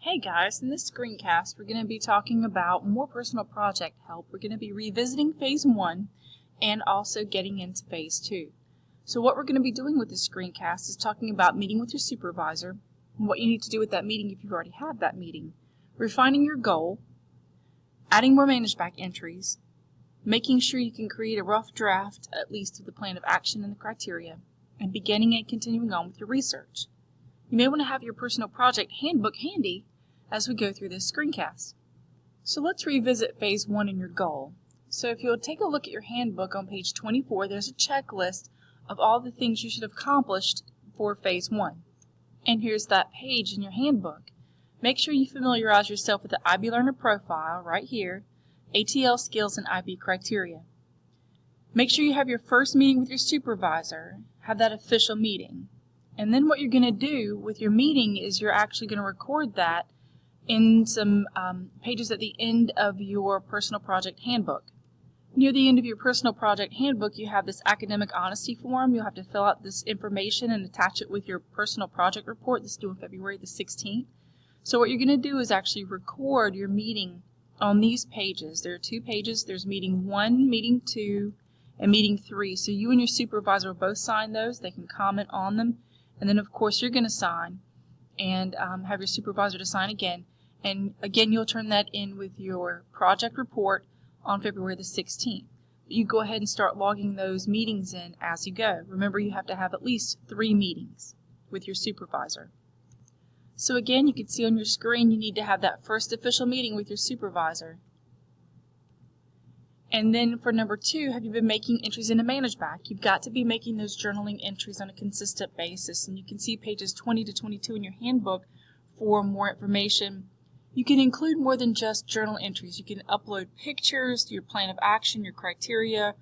Hey guys, in this screencast we're going to be talking about more personal project help. We're going to be revisiting Phase 1 and also getting into Phase 2. So what we're going to be doing with this screencast is talking about meeting with your supervisor and what you need to do with that meeting if you've already had that meeting, refining your goal, adding more manage-back entries, making sure you can create a rough draft at least of the plan of action and the criteria, and beginning and continuing on with your research. You may want to have your personal project handbook handy as we go through this screencast. So let's revisit Phase 1 and your goal. So if you'll take a look at your handbook on page 24, there's a checklist of all the things you should have accomplished for Phase 1. And here's that page in your handbook. Make sure you familiarize yourself with the IB Learner profile right here, ATL skills and IB criteria. Make sure you have your first meeting with your supervisor, have that official meeting. And then what you're going to do with your meeting is you're actually going to record that in some pages at the end of your personal project handbook. Near the end of your personal project handbook, you have this academic honesty form. You'll have to fill out this information and attach it with your personal project report that's due on February the 16th. So what you're going to do is actually record your meeting on these pages. There are 2 pages. There's meeting 1, meeting 2, and meeting 3. So you and your supervisor will both sign those. They can comment on them. And then, of course, you're going to sign and have your supervisor to sign again. And again, you'll turn that in with your project report on February the 16th. You go ahead and start logging those meetings in as you go. Remember, you have to have at least 3 meetings with your supervisor. So again, you can see on your screen you need to have that first official meeting with your supervisor. And then for number 2, have you been making entries in a manage-back? You've got to be making those journaling entries on a consistent basis. And you can see pages 20 to 22 in your handbook for more information. You can include more than just journal entries. You can upload pictures, your plan of action, your criteria,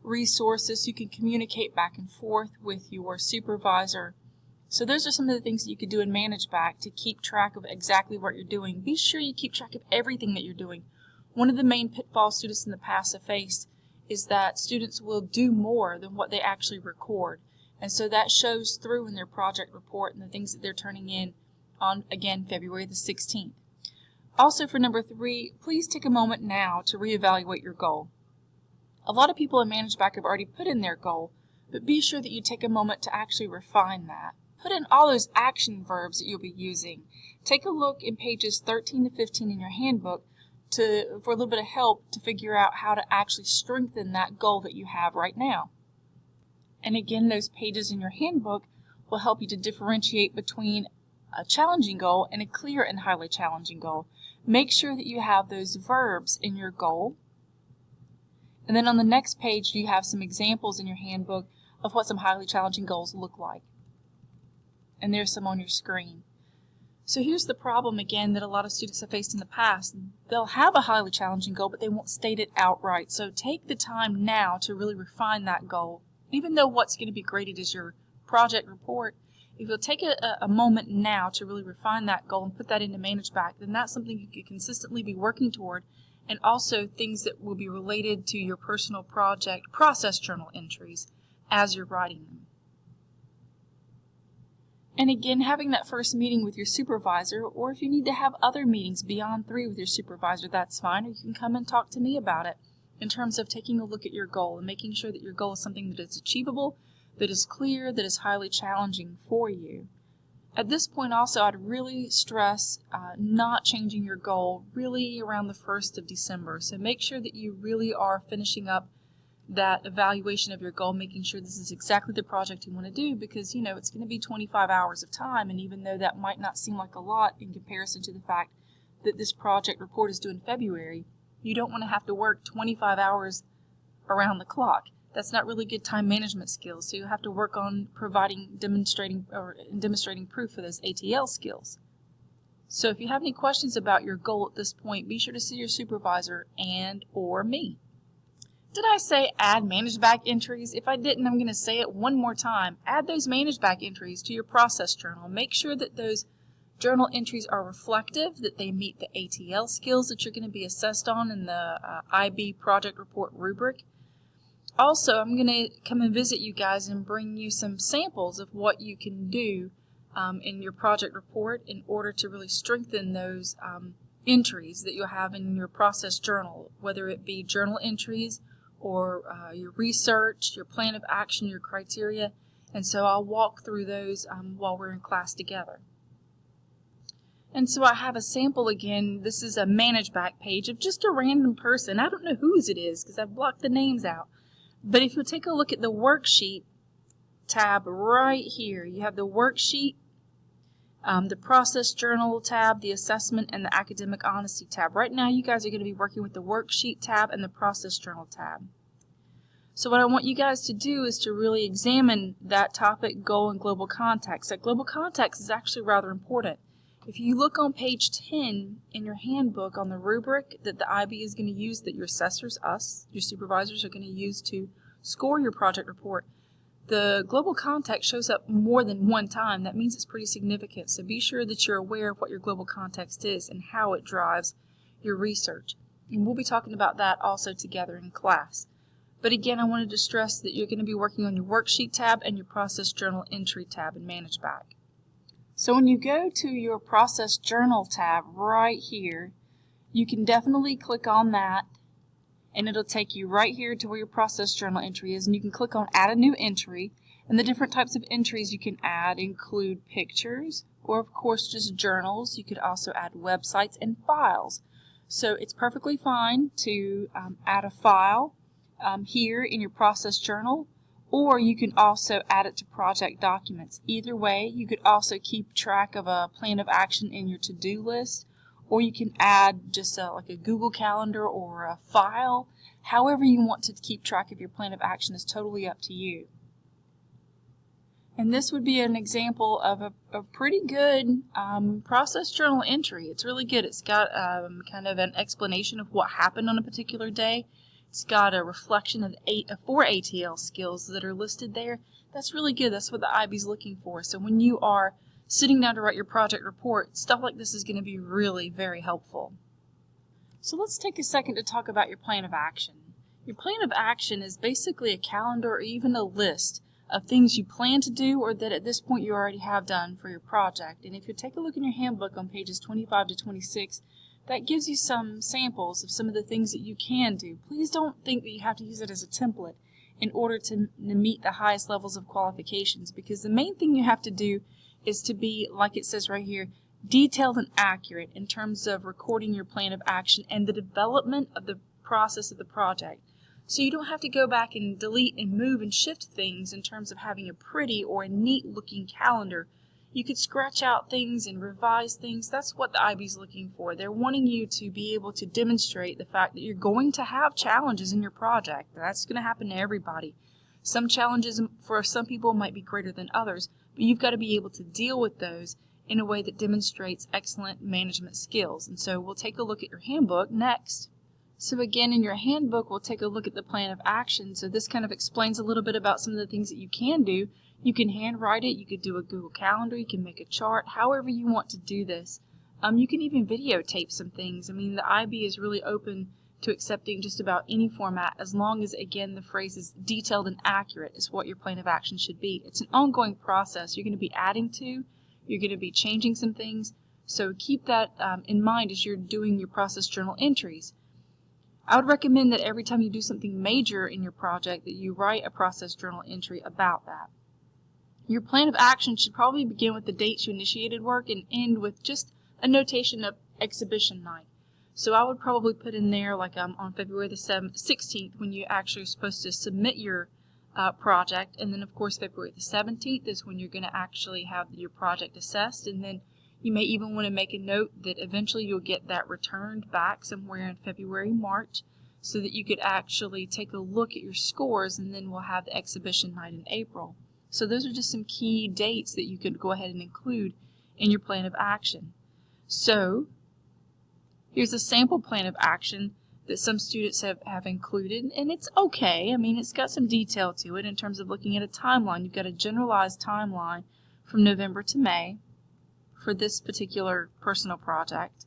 resources. You can communicate back and forth with your supervisor. So those are some of the things that you could do in manage-back to keep track of exactly what you're doing. Be sure you keep track of everything that you're doing. One of the main pitfalls students in the past have faced is that students will do more than what they actually record. And so that shows through in their project report and the things that they're turning in on, again, February the 16th. Also for number 3, please take a moment now to reevaluate your goal. A lot of people in manage-back have already put in their goal, but be sure that you take a moment to actually refine that. Put in all those action verbs that you'll be using. Take a look in pages 13 to 15 in your handbook for a little bit of help to figure out how to actually strengthen that goal that you have right now. And again, those pages in your handbook will help you to differentiate between a challenging goal and a clear and highly challenging goal. Make sure that you have those verbs in your goal. And then on the next page, you have some examples in your handbook of what some highly challenging goals look like. And there's some on your screen. So here's the problem again that a lot of students have faced in the past. They'll have a highly challenging goal, but they won't state it outright. So take the time now to really refine that goal. Even though what's going to be graded is your project report, if you'll take a moment now to really refine that goal and put that into manage-back, then that's something you can consistently be working toward, and also things that will be related to your personal project process journal entries as you're writing them. And again, having that first meeting with your supervisor, or if you need to have other meetings beyond 3 with your supervisor, that's fine, or you can come and talk to me about it in terms of taking a look at your goal and making sure that your goal is something that is achievable, that is clear, that is highly challenging for you. At this point also, I'd really stress not changing your goal really around the 1st of December. So make sure that you really are finishing up that evaluation of your goal, making sure this is exactly the project you want to do, because you know it's going to be 25 hours of time, and even though that might not seem like a lot in comparison to the fact that this project report is due in February, you don't want to have to work 25 hours around the clock. That's not really good time management skills, so you have to work on demonstrating proof for those ATL skills. So if you have any questions about your goal at this point, be sure to see your supervisor and/or me. Did I say add manage-back entries? If I didn't, I'm going to say it one more time. Add those manage-back entries to your process journal. Make sure that those journal entries are reflective, that they meet the ATL skills that you're going to be assessed on in the IB project report rubric. Also, I'm going to come and visit you guys and bring you some samples of what you can do in your project report in order to really strengthen those entries that you'll have in your process journal, whether it be journal entries or your research, your plan of action, your criteria. And so I'll walk through those while we're in class together. And so I have a sample again. This is a manage back page of just a random person. I don't know whose it is because I've blocked the names out. But if you'll take a look at the worksheet tab right here, you have the worksheet, the process journal tab, the assessment, and the academic honesty tab. Right now you guys are going to be working with the worksheet tab and the process journal tab. So what I want you guys to do is to really examine that topic, goal, and global context. That global context is actually rather important. If you look on page 10 in your handbook on the rubric that the IB is going to use, that your assessors, us, your supervisors are going to use to score your project report, the global context shows up more than one time. That means it's pretty significant. So be sure that you're aware of what your global context is and how it drives your research. And we'll be talking about that also together in class. But again, I wanted to stress that you're going to be working on your worksheet tab and your process journal entry tab and manage back. So when you go to your process journal tab right here, you can definitely click on that and it'll take you right here to where your process journal entry is, and you can click on add a new entry. And the different types of entries you can add include pictures or of course just journals. You could also add websites and files. So it's perfectly fine to add a file here in your process journal, or you can also add it to project documents. Either way, you could also keep track of a plan of action in your to-do list, or you can add just like a Google Calendar or a file. However you want to keep track of your plan of action is totally up to you. And this would be an example of a pretty good process journal entry. It's really good. It's got kind of an explanation of what happened on a particular day. It's got a reflection of 4 ATL skills that are listed there. That's really good. That's what the IB is looking for. So when you are sitting down to write your project report, stuff like this is going to be really very helpful. So let's take a second to talk about your plan of action. Your plan of action is basically a calendar or even a list of things you plan to do or that at this point you already have done for your project. And if you take a look in your handbook on pages 25 to 26, that gives you some samples of some of the things that you can do. Please don't think that you have to use it as a template in order to meet the highest levels of qualifications, because the main thing you have to do is to be, like it says right here, detailed and accurate in terms of recording your plan of action and the development of the process of the project. So you don't have to go back and delete and move and shift things in terms of having a pretty or a neat looking calendar. You could scratch out things and revise things. That's what the IB is looking for. They're wanting you to be able to demonstrate the fact that you're going to have challenges in your project. That's going to happen to everybody. Some challenges for some people might be greater than others, but you've got to be able to deal with those in a way that demonstrates excellent management skills. And so we'll take a look at your handbook next. So again, in your handbook, we'll take a look at the plan of action. So this kind of explains a little bit about some of the things that you can do. You can handwrite it, you could do a Google Calendar, you can make a chart, however you want to do this. You can even videotape some things. I mean, the IB is really open to accepting just about any format as long as, again, the phrase is detailed and accurate is what your plan of action should be. It's an ongoing process. You're going to be adding to, you're going to be changing some things. So keep that in mind as you're doing your process journal entries. I would recommend that every time you do something major in your project that you write a process journal entry about that. Your plan of action should probably begin with the dates you initiated work and end with just a notation of exhibition night. So I would probably put in there like on February the 16th when you actually are supposed to submit your project, and then of course February the 17th is when you're going to actually have your project assessed, and then you may even want to make a note that eventually you'll get that returned back somewhere in February, March, so that you could actually take a look at your scores, and then we'll have the exhibition night in April. So those are just some key dates that you could go ahead and include in your plan of action. So here's a sample plan of action that some students have included, and it's okay. I mean, it's got some detail to it in terms of looking at a timeline. You've got a generalized timeline from November to May for this particular personal project.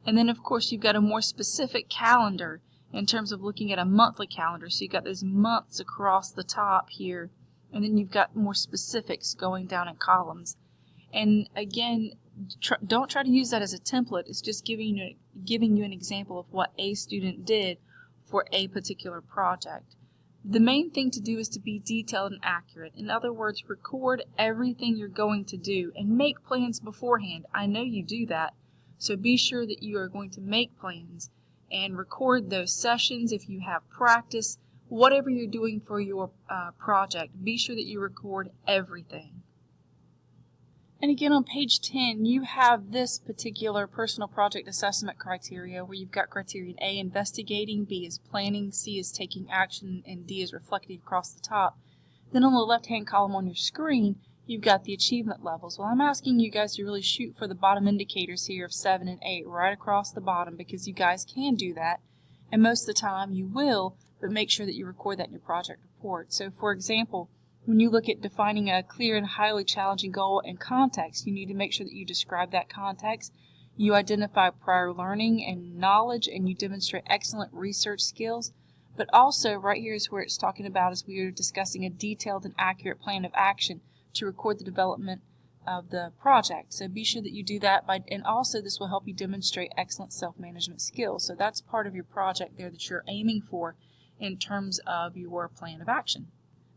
And then, of course, you've got a more specific calendar in terms of looking at a monthly calendar. So you've got those months across the top here, and then you've got more specifics going down in columns. And again, don't try to use that as a template. It's just giving you an example of what a student did for a particular project. The main thing to do is to be detailed and accurate. In other words, record everything you're going to do and make plans beforehand. I know you do that, so be sure that you are going to make plans and record those sessions if you have practice. Whatever you're doing for your project, be sure that you record everything. And again, on page 10, you have this particular personal project assessment criteria where you've got criterion A, investigating, B is planning, C is taking action, and D is reflecting across the top. Then on the left-hand column on your screen, you've got the achievement levels. Well, I'm asking you guys to really shoot for the bottom indicators here of 7 and 8 right across the bottom, because you guys can do that, and most of the time you will, but make sure that you record that in your project report. So, for example, when you look at defining a clear and highly challenging goal and context, you need to make sure that you describe that context, you identify prior learning and knowledge, and you demonstrate excellent research skills. But also, right here is where it's talking about as we are discussing a detailed and accurate plan of action to record the development of the project. So be sure that you do that, and also this will help you demonstrate excellent self-management skills. So that's part of your project there that you're aiming for in terms of your plan of action.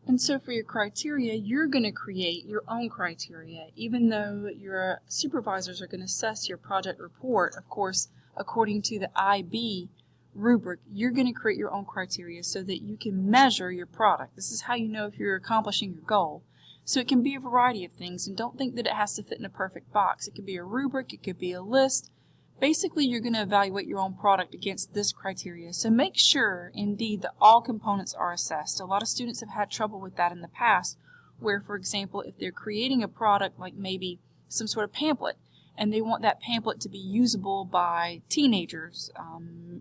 And so for your criteria, you're going to create your own criteria. Even though your supervisors are going to assess your project report, of course, according to the IB rubric, you're going to create your own criteria so that you can measure your product. This is how you know if you're accomplishing your goal. So it can be a variety of things, and don't think that it has to fit in a perfect box. It could be a rubric, it could be a list. Basically, you're going to evaluate your own product against this criteria. So make sure, indeed, that all components are assessed. A lot of students have had trouble with that in the past, where, for example, if they're creating a product like maybe some sort of pamphlet, and they want that pamphlet to be usable by teenagers,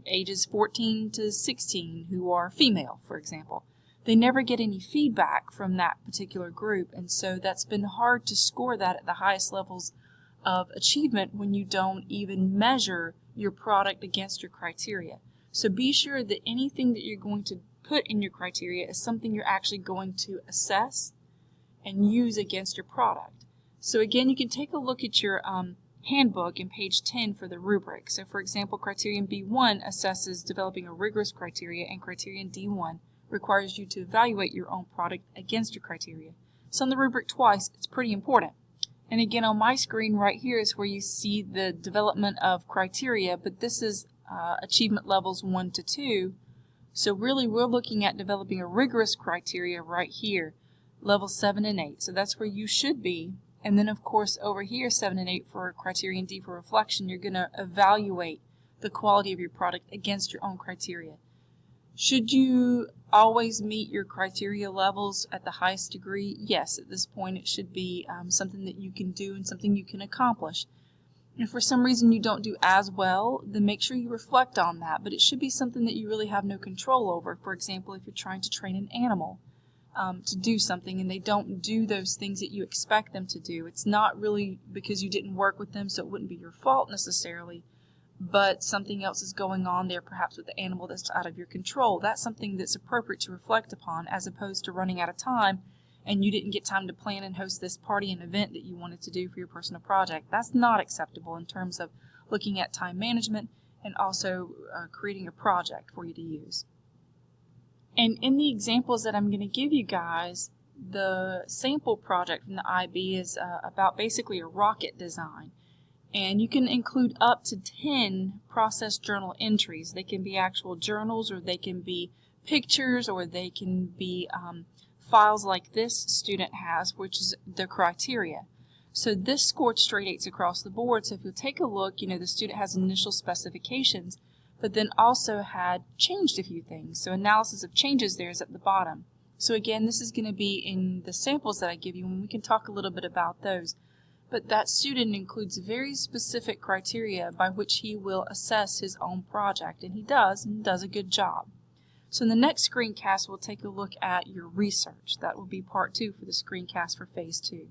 ages 14 to 16, who are female, for example. They never get any feedback from that particular group, and so that's been hard to score that at the highest levels of achievement when you don't even measure your product against your criteria. So be sure that anything that you're going to put in your criteria is something you're actually going to assess and use against your product. So again, you can take a look at your handbook in page 10 for the rubric. So for example, criterion B1 assesses developing a rigorous criteria, and criterion D1 requires you to evaluate your own product against your criteria. So on the rubric twice, it's pretty important. And again, on my screen right here is where you see the development of criteria, but this is achievement levels 1 to 2. So really we're looking at developing a rigorous criteria right here, levels 7 and 8. So that's where you should be. And then of course over here, 7 and 8 for criterion D for reflection, you're going to evaluate the quality of your product against your own criteria. Should you always meet your criteria levels at the highest degree? Yes, at this point it should be something that you can do and something you can accomplish. If for some reason you don't do as well, then make sure you reflect on that, but it should be something that you really have no control over. For example, if you're trying to train an animal to do something and they don't do those things that you expect them to do, it's not really because you didn't work with them, so it wouldn't be your fault necessarily, but something else is going on there, perhaps with the animal that's out of your control. That's something that's appropriate to reflect upon, as opposed to running out of time and you didn't get time to plan and host this party and event that you wanted to do for your personal project. That's not acceptable in terms of looking at time management and also creating a project for you to use. And in the examples that I'm going to give you guys, the sample project from the IB is about basically a rocket design. And you can include up to 10 process journal entries. They can be actual journals, or they can be pictures, or they can be files like this student has, which is the criteria. So this scored straight 8s across the board. So if you'll take a look, you know, the student has initial specifications, but then also had changed a few things. So analysis of changes there is at the bottom. So again, this is going to be in the samples that I give you, and we can talk a little bit about those. But that student includes very specific criteria by which he will assess his own project, and he does a good job. So in the next screencast, we'll take a look at your research. That will be part 2 for the screencast for phase 2.